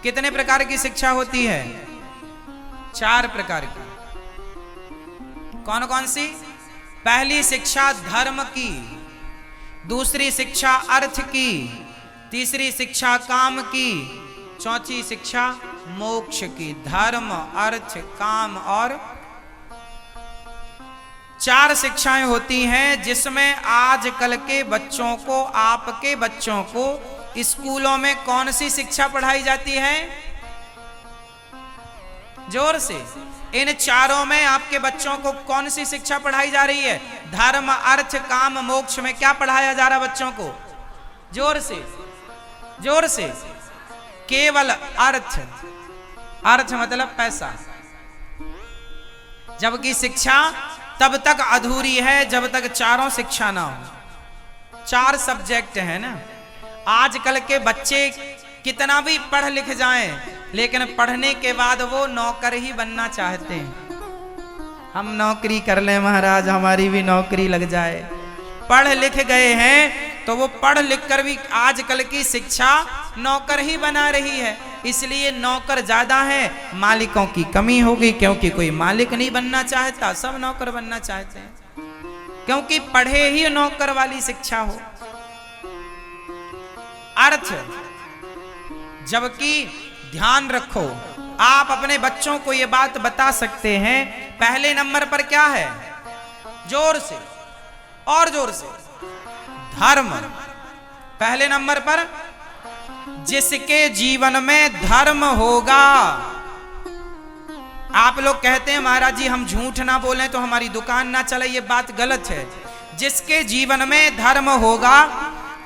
कितने प्रकार की शिक्षा होती है? 4 प्रकार की। कौन कौन सी? पहली शिक्षा धर्म की, दूसरी शिक्षा अर्थ की, तीसरी शिक्षा काम की, चौथी शिक्षा मोक्ष की। धर्म, अर्थ, काम और 4 शिक्षाएं होती हैं, जिसमें आजकल के बच्चों को, आपके बच्चों को स्कूलों में कौन सी शिक्षा पढ़ाई जाती है? जोर से। इन चारों में आपके बच्चों को कौन सी शिक्षा पढ़ाई जा रही है? धर्म, अर्थ, काम, मोक्ष में क्या पढ़ाया जा रहा बच्चों को? जोर से, जोर से। केवल अर्थ। अर्थ मतलब पैसा। जबकि शिक्षा तब तक अधूरी है जब तक चारों शिक्षा ना हो। 4 सब्जेक्ट है ना। आजकल के बच्चे कितना भी पढ़ लिख जाएं, लेकिन पढ़ने के बाद वो नौकर ही बनना चाहते हैं। हम नौकरी कर लें महाराज, हमारी भी नौकरी लग जाए। पढ़ लिख गए हैं तो वो पढ़ लिख कर भी आजकल की शिक्षा नौकर ही बना रही है। इसलिए नौकर ज्यादा है, मालिकों की कमी होगी, क्योंकि कोई मालिक नहीं बनना चाहता, सब नौकर बनना चाहते हैं, क्योंकि पढ़े ही नौकर वाली शिक्षा हो। अर्थ, जबकि ध्यान रखो, आप अपने बच्चों को यह बात बता सकते हैं, पहले नंबर पर क्या है? जोर से और जोर से। धर्म पहले नंबर पर। जिसके जीवन में धर्म होगा, आप लोग कहते हैं महाराज जी हम झूठ ना बोलें तो हमारी दुकान ना चले, ये बात गलत है। जिसके जीवन में धर्म होगा,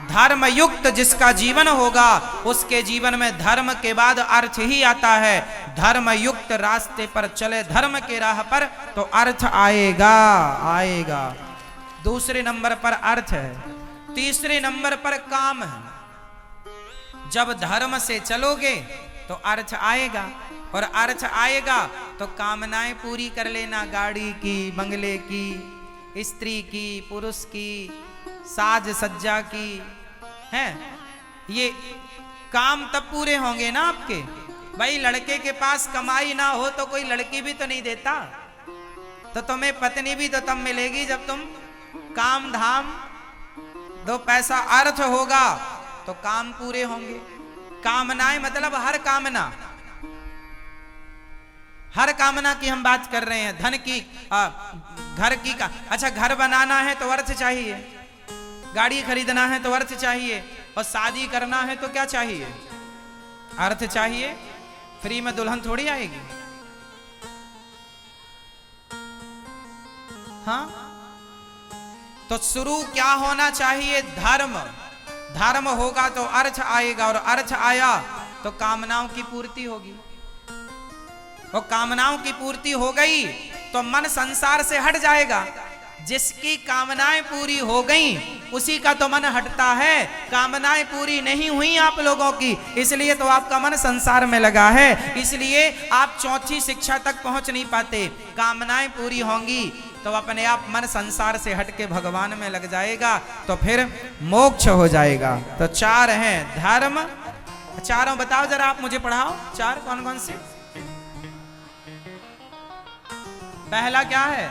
धर्म युक्त जिसका जीवन होगा, उसके जीवन में धर्म के बाद अर्थ ही आता है। धर्म युक्त रास्ते पर चले, धर्म के राह पर, तो अर्थ आएगा, आएगा। दूसरे नंबर पर अर्थ है, तीसरे नंबर पर काम है। जब धर्म से चलोगे तो अर्थ आएगा, और अर्थ आएगा तो कामनाएं पूरी कर लेना, गाड़ी की, बंगले की, स्त्री की, पुरुष की, साज सज्जा की, हैं? ये काम तब पूरे होंगे ना आपके। भाई लड़के के पास कमाई ना हो तो कोई लड़की भी तो नहीं देता, तो तुम्हें पत्नी भी तो तब मिलेगी जब तुम काम धाम दो, पैसा अर्थ होगा तो काम पूरे होंगे। कामनाएं मतलब हर कामना, हर कामना की हम बात कर रहे हैं। धन की, घर की का, अच्छा घर बनाना है तो अर्थ चाहिए, गाड़ी खरीदना है तो अर्थ चाहिए, और शादी करना है तो क्या चाहिए? अर्थ चाहिए। फ्री में दुल्हन थोड़ी आएगी। हाँ, तो शुरू क्या होना चाहिए? धर्म। धर्म होगा तो अर्थ आएगा, और अर्थ आया तो कामनाओं की पूर्ति होगी, और कामनाओं की पूर्ति हो गई तो मन संसार से हट जाएगा। जिसकी कामनाएं पूरी हो गई उसी का तो मन हटता है। कामनाएं पूरी नहीं हुई आप लोगों की, इसलिए तो आपका मन संसार में लगा है, इसलिए आप चौथी शिक्षा तक पहुंच नहीं पाते। कामनाएं पूरी होंगी तो अपने आप मन संसार से हट के भगवान में लग जाएगा, तो फिर मोक्ष हो जाएगा। तो 4 हैं धर्म। चारों बताओ जरा, आप मुझे पढ़ाओ 4 कौन कौन से? पहला क्या है?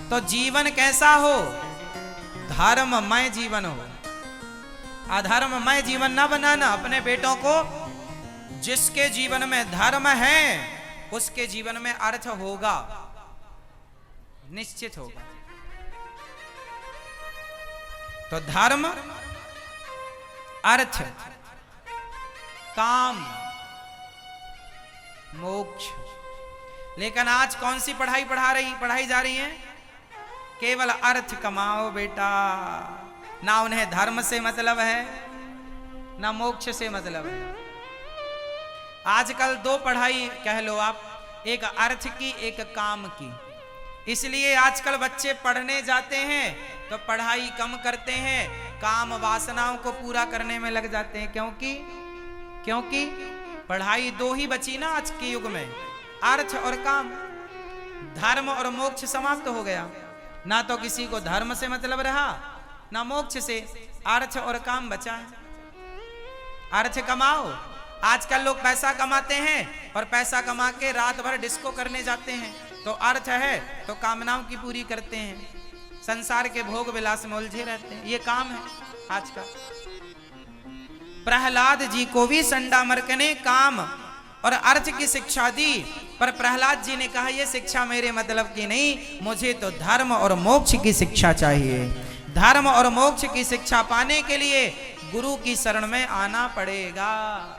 तो जीवन कैसा हो? धर्ममय जीवन हो। अधर्ममय जीवन ना बनाना अपने बेटों को। जिसके जीवन में धर्म है उसके जीवन में अर्थ होगा, निश्चित होगा। तो धर्म, अर्थ, काम, मोक्ष। लेकिन आज कौन सी पढ़ाई जा रही है? केवल अर्थ कमाओ बेटा, ना उन्हें धर्म से मतलब है ना मोक्ष से मतलब है। आजकल 2 पढ़ाई कह लो आप, एक अर्थ की एक काम की। इसलिए आजकल बच्चे पढ़ने जाते हैं तो पढ़ाई कम करते हैं, काम वासनाओं को पूरा करने में लग जाते हैं। क्योंकि पढ़ाई 2 ही बची ना आज के युग में, अर्थ और काम। धर्म और मोक्ष समाप्त हो गया, ना तो किसी को धर्म से मतलब रहा ना मोक्ष से, अर्थ और काम बचा है। अर्थ कमाओ, आजकल लोग पैसा कमाते हैं और पैसा कमा के रात भर डिस्को करने जाते हैं, तो अर्थ है तो कामनाओं की पूरी करते हैं, संसार के भोग विलास में उलझे रहते हैं, ये काम है आज का। प्रहलाद जी को भी संडामर्क ने काम और अर्थ की शिक्षा दी, पर प्रहलाद जी ने कहा यह शिक्षा मेरे मतलब की नहीं, मुझे तो धर्म और मोक्ष की शिक्षा चाहिए। धर्म और मोक्ष की शिक्षा पाने के लिए गुरु की शरण में आना पड़ेगा।